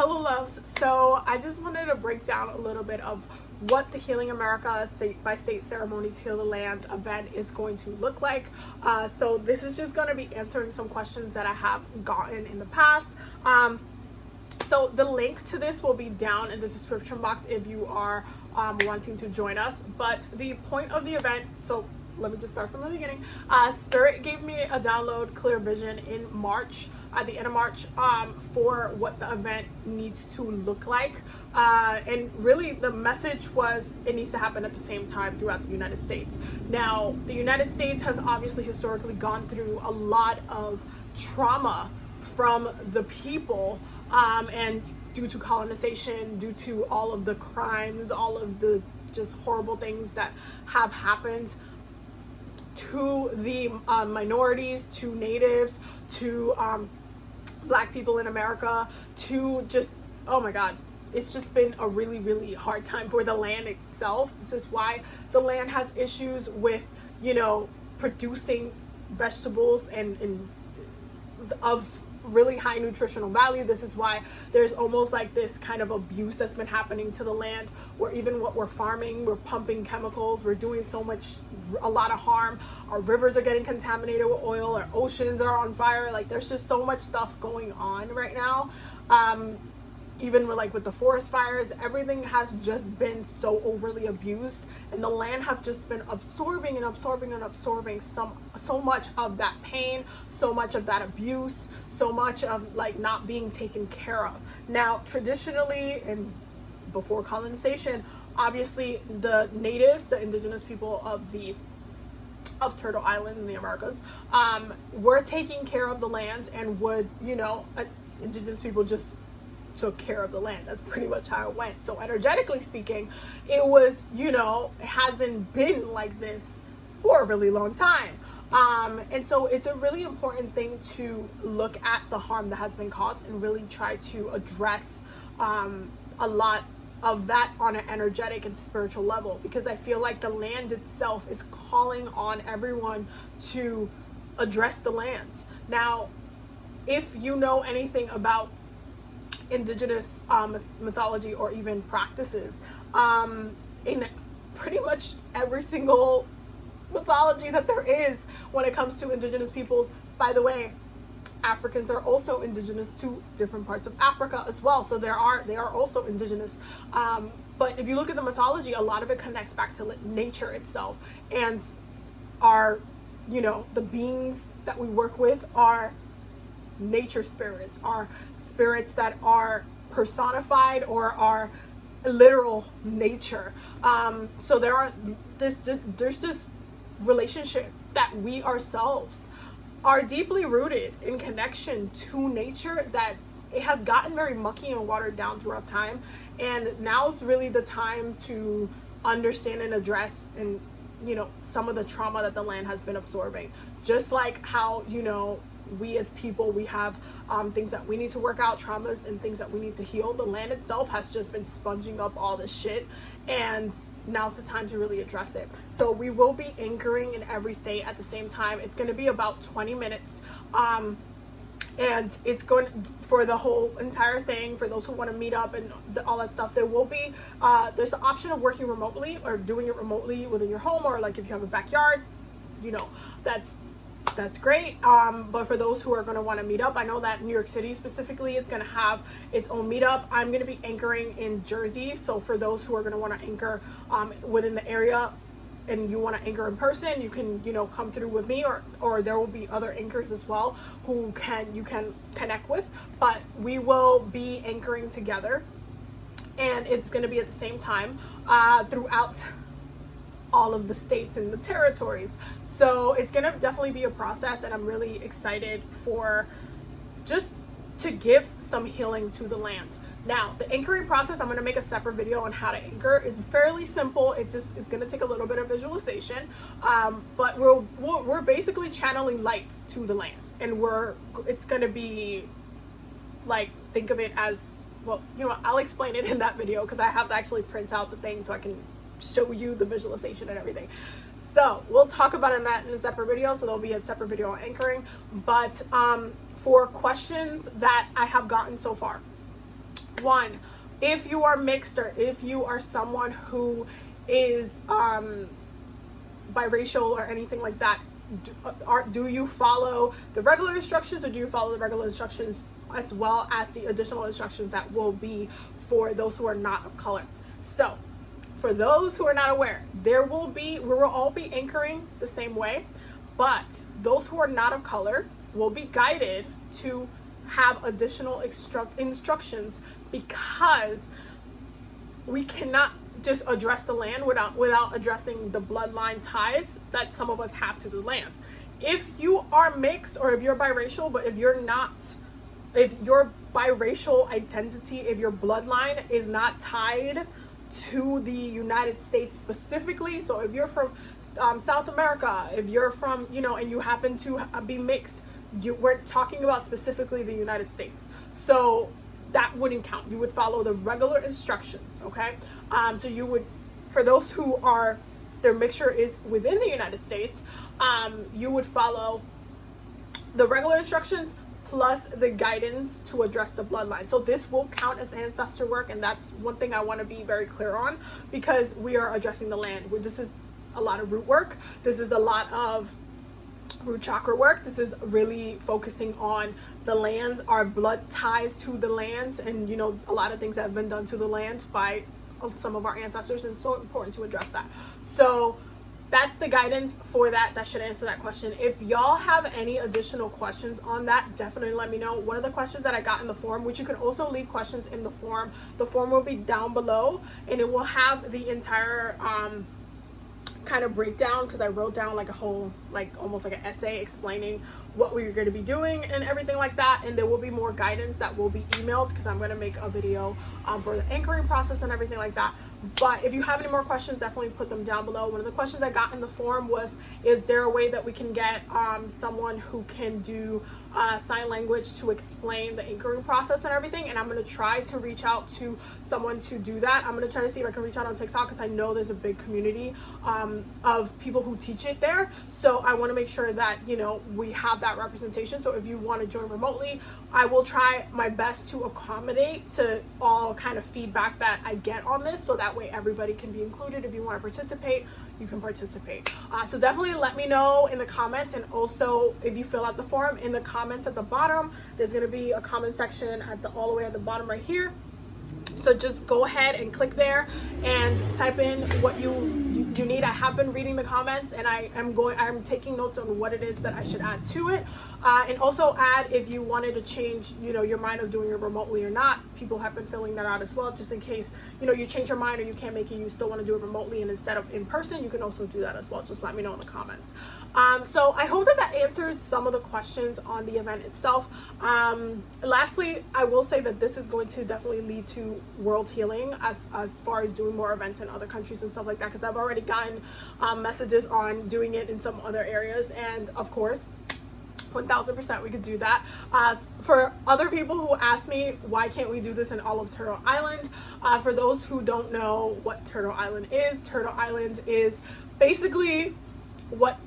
Hello loves, so I just wanted to break down a little bit of what the Healing America State by State Ceremonies Heal the Land event is going to look like. So this is just going to be answering some questions that I have gotten in the past. So the link to this will be down in the description box if you are wanting to join us. But the point of the event, so let me just start from the beginning. Spirit gave me a download, clear vision in March, at the end of March, for what the event needs to look like. And really the message was it needs to happen at the same time throughout the United States. Now, the United States has obviously historically gone through a lot of trauma from the people, and due to colonization, due to all of the crimes, all of the just horrible things that have happened to the minorities, to natives, to black people in America, to just, oh my God, it's just been a really, really hard time for the land itself. This is why the land has issues with, you know, producing vegetables and of really high nutritional value. This is why there's almost like this kind of abuse that's been happening to the land, where even what we're farming, we're pumping chemicals, we're doing a lot of harm. Our rivers are getting contaminated with oil, our oceans are on fire. Like, there's just so much stuff going on right now. Even with the forest fires, everything has just been so overly abused, and the land have just been absorbing so much of that pain, so much of that abuse, so much of not being taken care of. Now, traditionally and before colonization, obviously the natives, the indigenous people of Turtle Island in the Americas, were taking care of the land, and would, indigenous people just took care of the land. That's pretty much how it went. So energetically speaking, it was, it hasn't been like this for a really long time. And so it's a really important thing to look at the harm that has been caused and really try to address a lot of that on an energetic and spiritual level, because I feel like the land itself is calling on everyone to address the land. Now, if you know anything about indigenous mythology or even practices, in pretty much every single mythology that there is when it comes to indigenous peoples, by the way, Africans are also indigenous to different parts of Africa as well, so they are also indigenous, but if you look at the mythology, a lot of it connects back to nature itself, and our, the beings that we work with are nature spirits, are spirits that are personified or are literal nature. So there's this relationship that we ourselves are deeply rooted in connection to nature, that it has gotten very mucky and watered down throughout time, and now it's really the time to understand and address and some of the trauma that the land has been absorbing. Just like how we as people, we have things that we need to work out, traumas and things that we need to heal. The land itself has just been sponging up all this shit, and now's the time to really address it. So we will be anchoring in every state at the same time. It's going to be about 20 minutes, and it's going for the whole entire thing. For those who want to meet up and all that stuff, there will be there's the option of working remotely or doing it remotely within your home, or if you have a backyard, that's great. But for those who are going to want to meet up, I know that New York City specifically is going to have its own meetup. I'm going to be anchoring in Jersey, so for those who are going to want to anchor within the area and you want to anchor in person, you can come through with me, or there will be other anchors as well who you can connect with, but we will be anchoring together, and it's going to be at the same time throughout all of the states and the territories. So it's gonna definitely be a process, and I'm really excited for just to give some healing to the land. Now, the anchoring process, I'm gonna make a separate video on how to anchor. Is fairly simple. It's gonna take a little bit of visualization, but we're basically channeling light to the land, and it's gonna be think of it as, well, I'll explain it in that video, because I have to actually print out the thing so I can show you the visualization and everything. So we'll talk about that in a separate video, so there'll be a separate video on anchoring. But for questions that I have gotten so far, One, if you are mixed, or if you are someone who is biracial or anything like that, do you follow the regular instructions, or do you follow the regular instructions as well as the additional instructions that will be for those who are not of color? So for those who are not aware, we will all be anchoring the same way, but those who are not of color will be guided to have additional instructions, because we cannot just address the land without addressing the bloodline ties that some of us have to the land. If you are mixed, or if you're biracial, but if you're not, if your biracial identity, if your bloodline is not tied to the United States specifically, so if you're from South America, if you're from, and you happen to be mixed, we're talking about specifically the United States. So that wouldn't count. You would follow the regular instructions, okay? So you would, for those who are, their mixture is within the United States, you would follow the regular instructions plus the guidance to address the bloodline. So this will count as ancestor work, and that's one thing I want to be very clear on, because we are addressing the land. This is a lot of root work. This is a lot of root chakra work. This is really focusing on the land, our blood ties to the land, and a lot of things that have been done to the land by some of our ancestors, and it's so important to address that. So that's the guidance for that. That should answer that question. If y'all have any additional questions on that, definitely let me know. One of the questions that I got in the form, which you can also leave questions in the form will be down below, and it will have the entire kind of breakdown, because I wrote down like a whole, almost like an essay explaining what we're going to be doing and everything like that. And there will be more guidance that will be emailed, because I'm going to make a video for the anchoring process and everything like that. But if you have any more questions, definitely put them down below. One of the questions I got in the forum was, is there a way that we can get someone who can do sign language to explain the anchoring process and everything? And I'm going to try to reach out to someone to do that. I'm going to try to see if I can reach out on TikTok, because I know there's a big community of people who teach it there. So I want to make sure that, we have that representation. So if you want to join remotely, I will try my best to accommodate to all kind of feedback that I get on this, so that way everybody can be included. If you want to participate, you can participate. So definitely let me know in the comments, and also if you fill out the form, in the comments at the bottom, there's going to be a comment section all the way at the bottom right here. So just go ahead and click there and type in what you need. I have been reading the comments, and I'm taking notes on what it is that I should add to it. And also add if you wanted to change, your mind of doing it remotely or not. People have been filling that out as well, just in case, you change your mind or you can't make it, you still want to do it remotely, and instead of in person, you can also do that as well. Just let me know in the comments. So I hope that answered some of the questions on the event itself. Lastly, I will say that this is going to definitely lead to world healing as far as doing more events in other countries and stuff like that, because I've already gotten messages on doing it in some other areas, and of course 1000% we could do that. For other people who ask me, why can't we do this in all of Turtle Island? For those who don't know what Turtle Island is basically what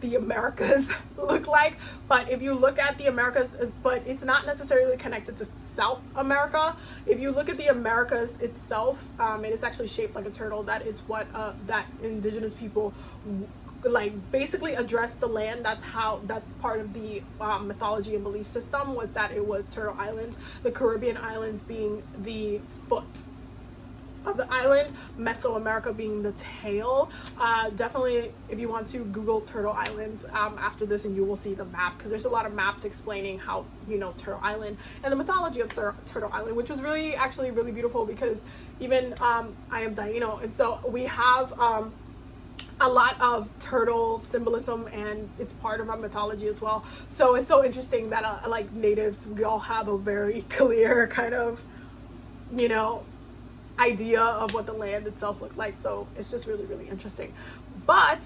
the Americas look like. But if you look at the Americas, but it's not necessarily connected to South America. If you look at the Americas itself, it is actually shaped like a turtle. That is what that indigenous people basically address the land. That's part of the mythology and belief system, was that it was Turtle Island, the Caribbean islands being the foot of the island, Mesoamerica being the tail. Definitely, if you want to Google Turtle Islands after this, and you will see the map, because there's a lot of maps explaining how, Turtle Island and the mythology of Turtle Island, which was actually really beautiful, because even I am Taino, and so we have a lot of turtle symbolism, and it's part of our mythology as well. So it's so interesting that like natives, we all have a very clear kind of, idea of what the land itself looked like. So it's just really, really interesting. But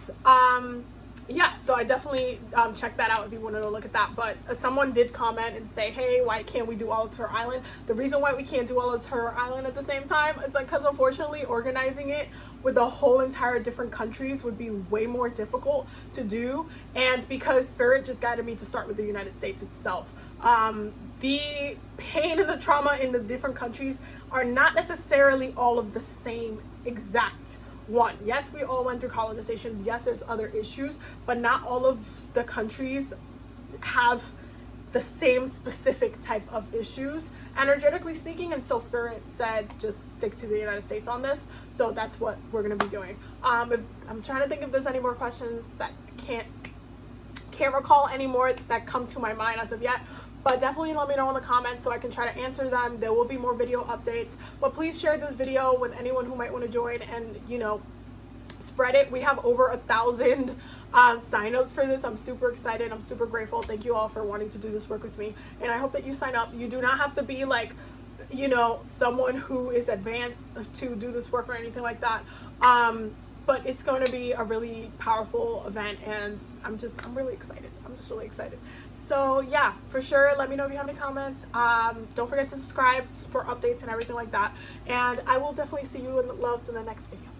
yeah, so I definitely check that out if you want to look at that. But someone did comment and say, hey, why can't we do all of Turtle Island? The reason why we can't do all of Turtle Island at the same time, it's because unfortunately organizing it with the whole entire different countries would be way more difficult to do, and because Spirit just guided me to start with the United States itself. The pain and the trauma in the different countries are not necessarily all of the same exact one. Yes, we all went through colonization. Yes, there's other issues, but not all of the countries have the same specific type of issues, energetically speaking. And so Spirit said just stick to the United States on this, so that's what we're going to be doing. I'm trying to think if there's any more questions that can't recall any more that come to my mind as of yet, but definitely let me know in the comments so I can try to answer them. There will be more video updates, but please share this video with anyone who might want to join, and spread it. We have over 1,000 sign-ups for this. I'm super excited. I'm super grateful. Thank you all for wanting to do this work with me, and I hope that you sign up. You do not have to be like someone who is advanced to do this work or anything like that, but it's going to be a really powerful event, and I'm really excited. I'm just really excited. So yeah, for sure, let me know if you have any comments. Don't forget to subscribe for updates and everything like that, and I will definitely see you in the next video.